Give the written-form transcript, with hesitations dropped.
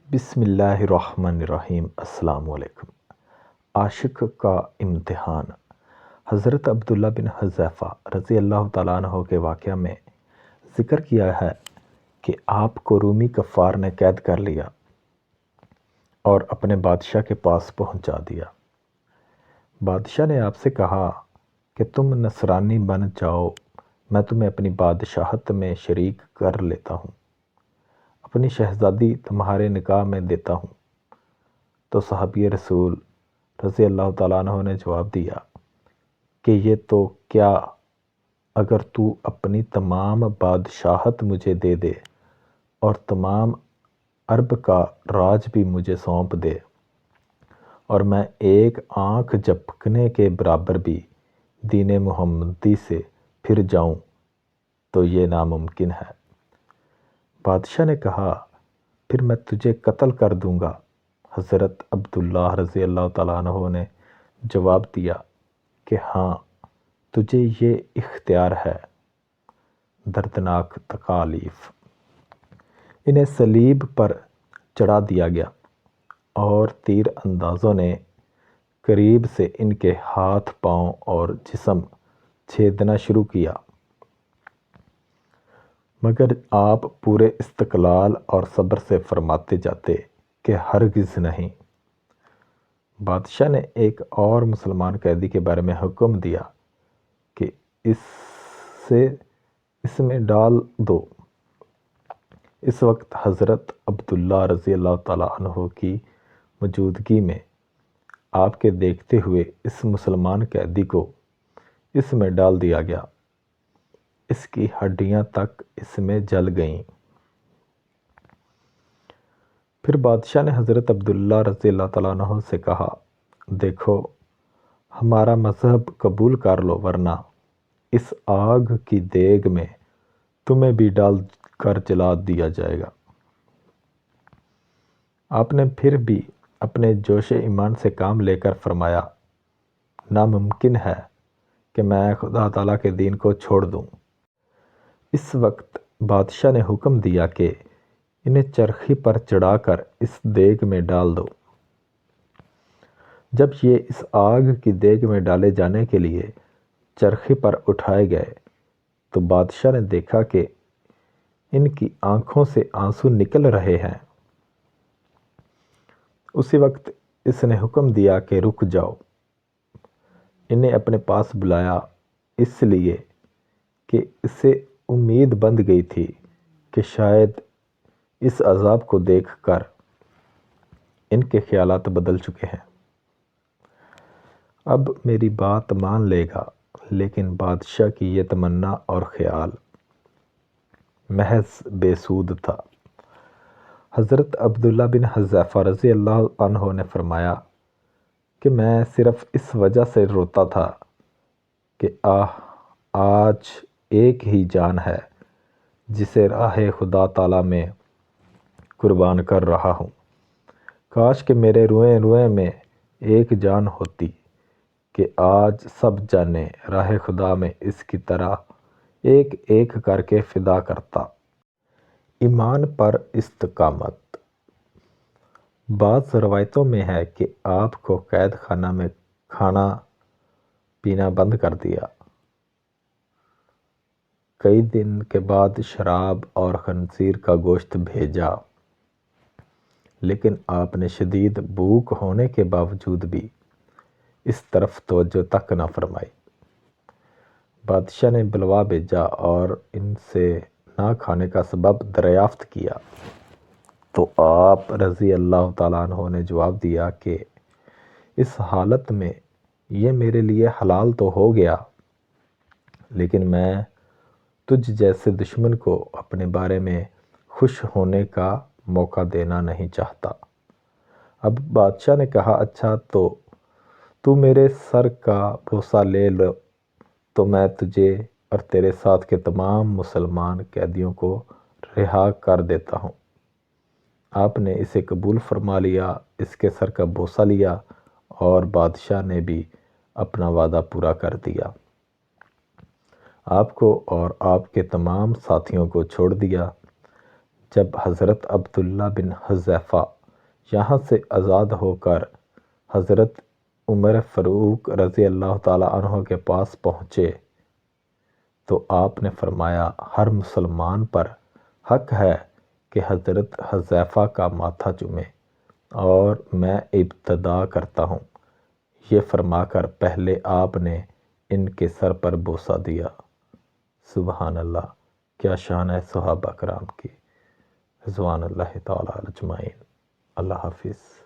بسم اللہ الرحمن الرحیم۔ السلام علیکم۔ عاشق کا امتحان۔ حضرت عبداللہ بن حذیفہ رضی اللہ تعالیٰ عنہ کے واقعہ میں ذکر کیا ہے کہ آپ کو رومی کفار نے قید کر لیا اور اپنے بادشاہ کے پاس پہنچا دیا۔ بادشاہ نے آپ سے کہا کہ تم نصرانی بن جاؤ، میں تمہیں اپنی بادشاہت میں شریک کر لیتا ہوں، اپنی شہزادی تمہارے نکاح میں دیتا ہوں۔ تو صحابی رسول رضی اللہ تعالیٰ عنہ نے جواب دیا کہ یہ تو کیا، اگر تو اپنی تمام بادشاہت مجھے دے دے اور تمام عرب کا راج بھی مجھے سونپ دے اور میں ایک آنکھ جھپکنے کے برابر بھی دین محمدی سے پھر جاؤں تو یہ ناممکن ہے۔ بادشاہ نے کہا پھر میں تجھے قتل کر دوں گا۔ حضرت عبداللہ رضی اللہ تعالیٰ عنہ نے جواب دیا کہ ہاں، تجھے یہ اختیار ہے۔ دردناک تکالیف۔ انہیں صلیب پر چڑھا دیا گیا اور تیر اندازوں نے قریب سے ان کے ہاتھ، پاؤں اور جسم چھیدنا شروع کیا، مگر آپ پورے استقلال اور صبر سے فرماتے جاتے کہ ہرگز نہیں۔ بادشاہ نے ایک اور مسلمان قیدی کے بارے میں حکم دیا کہ اس میں ڈال دو۔ اس وقت حضرت عبداللہ رضی اللہ تعالیٰ عنہ کی موجودگی میں آپ کے دیکھتے ہوئے اس مسلمان قیدی کو اس میں ڈال دیا گیا، اس کی ہڈیاں تک اس میں جل گئیں۔ پھر بادشاہ نے حضرت عبداللہ رضی اللہ تعالیٰ عنہ سے کہا، دیکھو، ہمارا مذہب قبول کر لو ورنہ اس آگ کی دیگ میں تمہیں بھی ڈال کر جلا دیا جائے گا۔ آپ نے پھر بھی اپنے جوش ایمان سے کام لے کر فرمایا، ناممکن ہے کہ میں خدا تعالیٰ کے دین کو چھوڑ دوں۔ اس وقت بادشاہ نے حکم دیا کہ انہیں چرخی پر چڑھا کر اس دیگ میں ڈال دو۔ جب یہ اس آگ کی دیگ میں ڈالے جانے کے لیے چرخی پر اٹھائے گئے تو بادشاہ نے دیکھا کہ ان کی آنکھوں سے آنسو نکل رہے ہیں۔ اسی وقت اس نے حکم دیا کہ رک جاؤ۔ انہیں اپنے پاس بلایا، اس لیے کہ اسے امید بندھ گئی تھی کہ شاید اس عذاب کو دیکھ کر ان کے خیالات بدل چکے ہیں، اب میری بات مان لے گا۔ لیکن بادشاہ کی یہ تمنا اور خیال محض بے سود تھا۔ حضرت عبداللہ بن حذیفہ رضی اللہ عنہ نے فرمایا کہ میں صرف اس وجہ سے روتا تھا کہ آج ایک ہی جان ہے جسے راہ خدا تعالیٰ میں قربان کر رہا ہوں۔ کاش کہ میرے روئیں روئیں میں ایک جان ہوتی کہ آج سب جانیں راہ خدا میں اس کی طرح ایک ایک کر کے فدا کرتا۔ ایمان پر استقامت۔ بعض روایتوں میں ہے کہ آپ کو قید خانہ میں کھانا پینا بند کر دیا، کئی دن کے بعد شراب اور خنزیر کا گوشت بھیجا، لیکن آپ نے شدید بھوک ہونے کے باوجود بھی اس طرف توجہ تک نہ فرمائی۔ بادشاہ نے بلوا بھیجا اور ان سے نہ کھانے کا سبب دریافت کیا تو آپ رضی اللہ تعالیٰ عنہ نے جواب دیا کہ اس حالت میں یہ میرے لیے حلال تو ہو گیا، لیکن میں تجھ جیسے دشمن کو اپنے بارے میں خوش ہونے کا موقع دینا نہیں چاہتا۔ اب بادشاہ نے کہا، اچھا تو میرے سر کا بوسہ لے لو تو میں تجھے اور تیرے ساتھ کے تمام مسلمان قیدیوں کو رہا کر دیتا ہوں۔ آپ نے اسے قبول فرما لیا، اس کے سر کا بوسہ لیا اور بادشاہ نے بھی اپنا وعدہ پورا کر دیا، آپ کو اور آپ کے تمام ساتھیوں کو چھوڑ دیا۔ جب حضرت عبداللہ بن حذیفہ یہاں سے آزاد ہو کر حضرت عمر فاروق رضی اللہ تعالیٰ عنہ کے پاس پہنچے تو آپ نے فرمایا ہر مسلمان پر حق ہے کہ حضرت حذیفہ کا ماتھا چومے، اور میں ابتدا کرتا ہوں۔ یہ فرما کر پہلے آپ نے ان کے سر پر بوسہ دیا۔ سبحان اللہ، کیا شان ہے صحابہ کرام کی، رضوان اللہ تعالیٰ اجمعین۔ اللہ حافظ۔